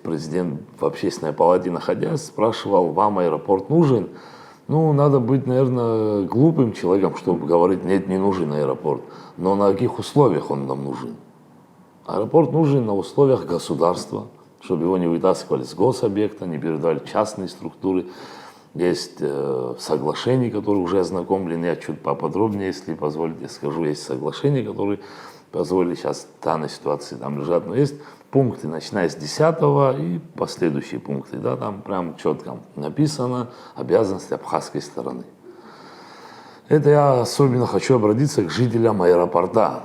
президент в общественной палате находясь, спрашивал, вам аэропорт нужен? Ну, надо быть, наверное, глупым человеком, чтобы говорить, нет, не нужен аэропорт. Но на каких условиях он нам нужен? Аэропорт нужен на условиях государства, чтобы его не вытаскивали с гособъекта, не передавали в частные структуры. Есть соглашения, которые уже ознакомлены, я чуть поподробнее, если позволите, скажу, есть соглашения, которые позволили сейчас в данной ситуации там лежат, но есть пункты, начиная с 10 и последующие пункты, да, там прям четко написано обязанности абхазской стороны. Это я особенно хочу обратиться к жителям аэропорта.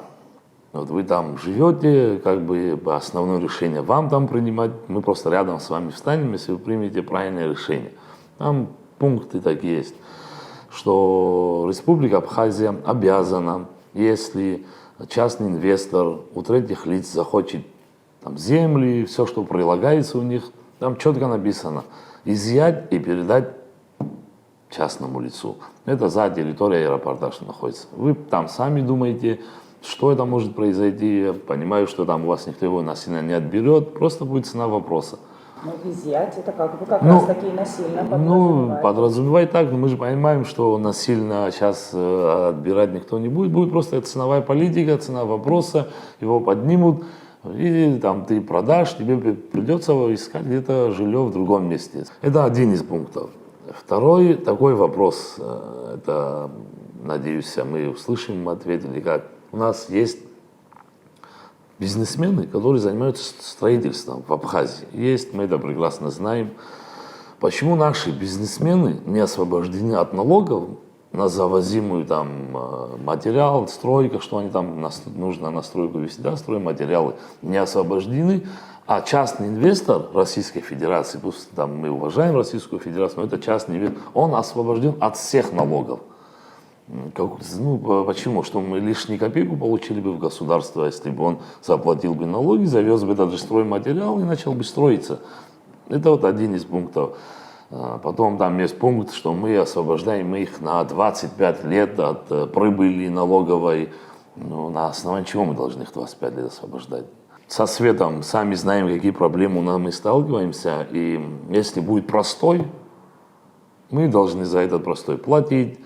Вот вы там живете, как бы основное решение вам там принимать, мы просто рядом с вами встанем, если вы примете правильное решение. Там пункты такие есть, что Республика Абхазия обязана, если частный инвестор у третьих лиц захочет там, земли, все, что прилагается у них, там четко написано, изъять и передать частному лицу. Это за территорией аэропорта, что находится. Вы там сами думаете, что это может произойти. Я понимаю, что там у вас никто его насильно не отберет, просто будет цена вопроса. Ну, изъять, это как бы как раз таки насильно подразумевает. Подразумевает так, но мы же понимаем, что насильно сейчас отбирать никто не будет. Будет просто ценовая политика, цена вопроса, его поднимут, и там ты продашь, тебе придется искать где-то жилье в другом месте. Это один из пунктов. Второй такой вопрос, это, надеюсь, мы услышим, ответили, как у нас есть бизнесмены, которые занимаются строительством в Абхазии. Есть, мы это прекрасно знаем. Почему наши бизнесмены не освобождены от налогов на завозимую там материал, стройка, что они там нужно на стройку вести, да, стройматериалы не освобождены, а частный инвестор Российской Федерации, пусть там мы уважаем Российскую Федерацию, но это частный инвестор, он освобожден от всех налогов. Ну, почему? Что мы лишнюю копейку получили бы в государство, если бы он заплатил бы налоги, завез бы этот же стройматериал и начал бы строиться. Это вот один из пунктов. Потом там есть пункт, что мы освобождаем их на 25 лет от прибыли налоговой. Ну, на основании чего мы должны их 25 лет освобождать? Со светом сами знаем, какие проблемы мы сталкиваемся. И если будет простой, мы должны за этот простой платить.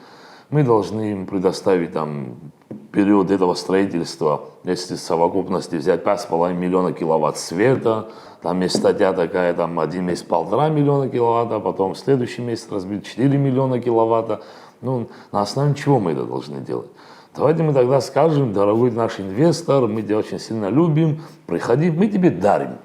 Мы должны им предоставить там период этого строительства, если в совокупности взять 5,5 миллиона киловатт света, там есть статья такая, там один месяц 1,5 миллиона киловатта, потом в следующий месяц разбить 4 миллиона киловатта. Ну, на основе чего мы это должны делать? Давайте мы тогда скажем, дорогой наш инвестор, мы тебя очень сильно любим, приходи, мы тебе дарим.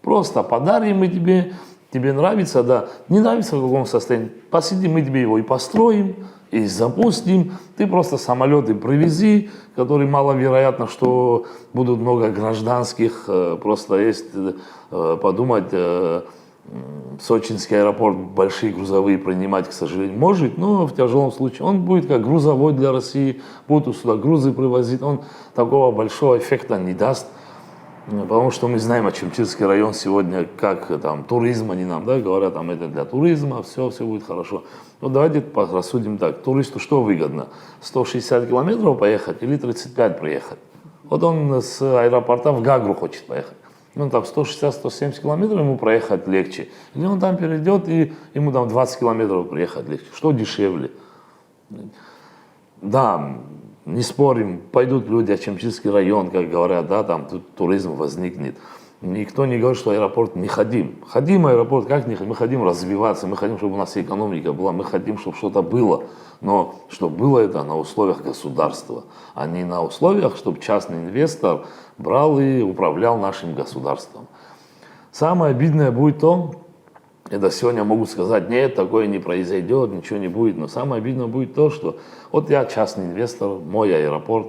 Просто подарим мы тебе, тебе нравится, да, не нравится в каком состоянии, посиди, мы тебе его и построим, и запустим, ты просто самолеты привези, которые маловероятно, что будут много гражданских, просто есть подумать, сочинский аэропорт большие грузовые принимать, к сожалению, может, но в тяжелом случае он будет как грузовой для России, будут сюда грузы привозить, он такого большого эффекта не даст. Потому что мы знаем, Ачимчирский район сегодня, как там туризм, они нам, да, говорят, там это для туризма, все будет хорошо. Но давайте рассудим так, туристу что выгодно? 160 километров поехать или 35 приехать? Вот он с аэропорта в Гагру хочет поехать. Ну там 160-170 километров ему проехать легче. Или он там перейдет и ему там 20 километров приехать легче. Что дешевле? Да, не спорим, пойдут люди, Ачимчирский район, как говорят, да, там тут туризм возникнет. Никто не говорит, что аэропорт не ходим. Ходим аэропорт, как не ходим? Мы хотим развиваться, мы хотим, чтобы у нас экономика была, мы хотим, чтобы что-то было. Но чтобы было это на условиях государства, а не на условиях, чтобы частный инвестор брал и управлял нашим государством. Самое обидное будет то, это сегодня могут сказать, нет, такое не произойдет, ничего не будет. Но самое обидное будет то, что вот я частный инвестор, мой аэропорт,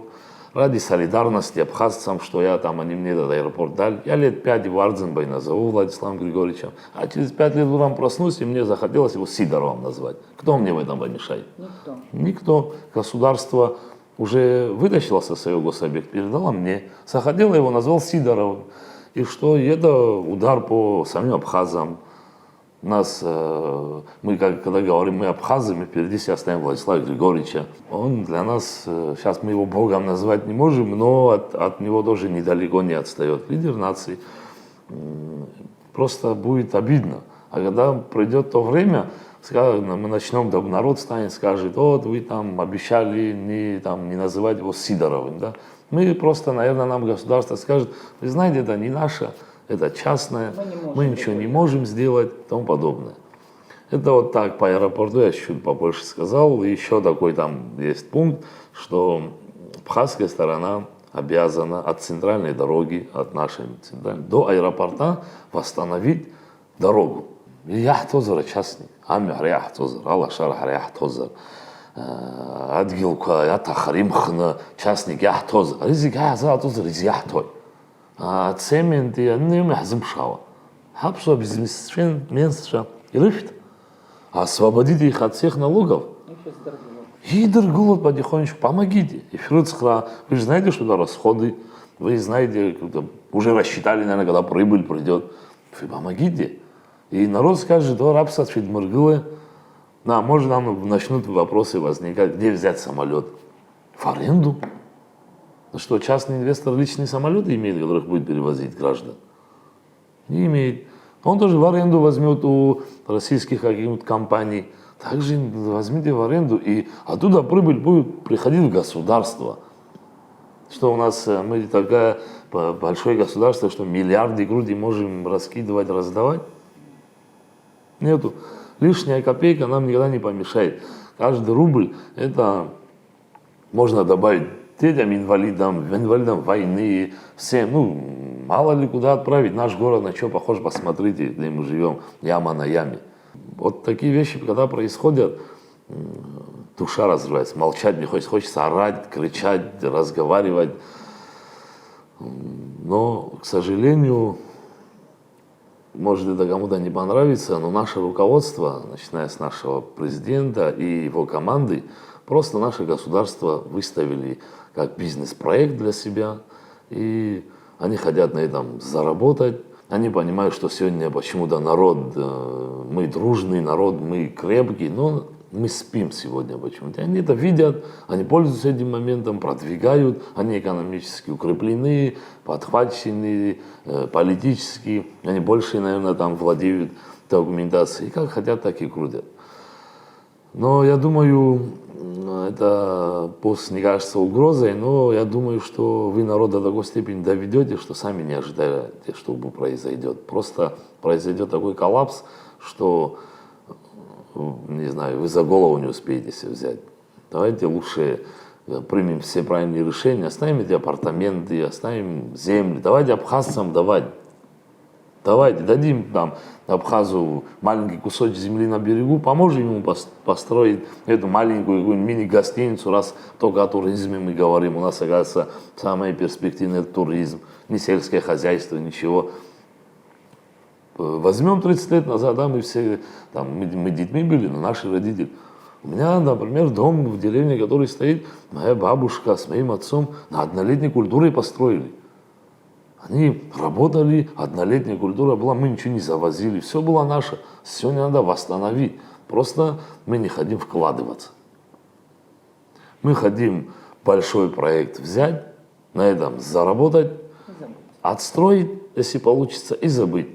ради солидарности абхазцам, что я там, они мне этот аэропорт дали, я лет 5 его Ардзенбай назову Владиславом Григорьевичем, а через 5 лет утром проснусь, и мне захотелось его Сидоровым назвать. Кто мне в этом помешает? Никто. Никто. Государство уже вытащило со своего гособъекта, передало мне. Захотело его, назвал Сидоровым. И что? И это удар по самим абхазам. Нас, мы, когда говорим, мы абхазы, мы впереди себя ставим Владислава Григорьевича. Он для нас, сейчас мы его Богом назвать не можем, но от него тоже недалеко не отстает. Лидер нации. просто будет обидно. А когда придет то время, мы начнем, народ станет, скажет, вот вы там обещали не называть его Сидоровым. Да? Мы просто, наверное, нам государство скажет, вы знаете, это не наше, это частное, мы ничего не можем сделать и тому подобное. Это вот так по аэропорту я чуть побольше сказал. И еще такой там есть пункт, что абхазская сторона обязана от центральной дороги, от нашей центральной, до аэропорта восстановить дорогу. Яхтозер частный, амир яхтозер, алашар яхтозер, адгилка, ятахримхна, частник яхтозер, ризик яхтозер, ризик яхтой. Цемент и не мязымшава. Хапсу бизнесмен меньше и лифт. Освободите их от всех налогов. И дорогулот потихонечку, помогите. И фирцхра, вы же знаете, что это расходы, вы знаете, уже рассчитали, наверное, когда прибыль придет. Вы помогите. И народ скажет, о, рабсат фидмыргылы. Да, может, нам начнут вопросы возникать, где взять самолет? В аренду. Ну что, частный инвестор личные самолеты имеет, которых будет перевозить граждан? Не имеет. Он тоже в аренду возьмет у российских каких-нибудь компаний. Также возьмите в аренду, и оттуда прибыль будет приходить в государство. Что у нас, мы такое большое государство, что миллиарды груди можем раскидывать, раздавать? Нету. Лишняя копейка нам никогда не помешает. Каждый рубль, это можно добавить детям, инвалидам войны, всем, ну, мало ли куда отправить. Наш город на что похож, посмотрите, где мы живем, яма на яме. Вот такие вещи, когда происходят, душа разрывается, молчать не хочется, хочется орать, кричать, разговаривать. Но, к сожалению, может это кому-то не понравится, но наше руководство, начиная с нашего президента и его команды, просто наше государство выставили как бизнес-проект для себя, и они хотят на этом заработать. Они понимают, что сегодня почему-то народ, мы дружный народ, мы крепкий, но мы спим сегодня почему-то. Они это видят, они пользуются этим моментом, продвигают, они экономически укреплены, подхвачены, политически, они больше, наверное, там владеют документацией, и как хотят, так и крутят. Но я думаю, это пост не кажется угрозой, но я думаю, что вы народ до такой степени доведете, что сами не ожидаете, что произойдет. Просто произойдет такой коллапс, что, не знаю, вы за голову не успеете себя взять. Давайте лучше примем все правильные решения, оставим эти апартаменты, оставим земли, давайте абхазцам давать. Давайте дадим там Абхазу маленький кусочек земли на берегу, поможем ему построить эту маленькую мини-гостиницу, раз только о туризме мы говорим. У нас, оказывается, самый перспективный туризм, не сельское хозяйство, ничего. Возьмем 30 лет назад, да, мы все, там, мы детьми были, но наши родители. У меня, например, дом в деревне, который стоит, моя бабушка с моим отцом на однолетней культуре построили. Они работали, однолетняя культура была, мы ничего не завозили, все было наше. Сегодня надо восстановить. Просто мы не хотим вкладываться. Мы хотим большой проект взять, на этом заработать, отстроить, если получится, и забыть.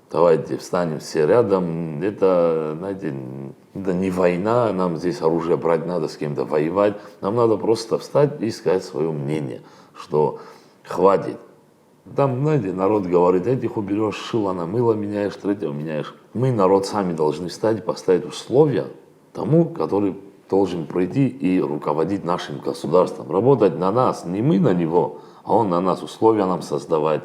Давайте встанем все рядом. Это, знаете, это не война, нам здесь оружие брать надо, с кем-то воевать. Нам надо просто встать и сказать свое мнение, что хватит. Там, знаете, народ говорит, этих уберешь, шило на мыло меняешь, третьего меняешь. Мы, народ, сами должны встать и поставить условия тому, который должен пройти и руководить нашим государством. Работать на нас, не мы на него, а он на нас, условия нам создавать.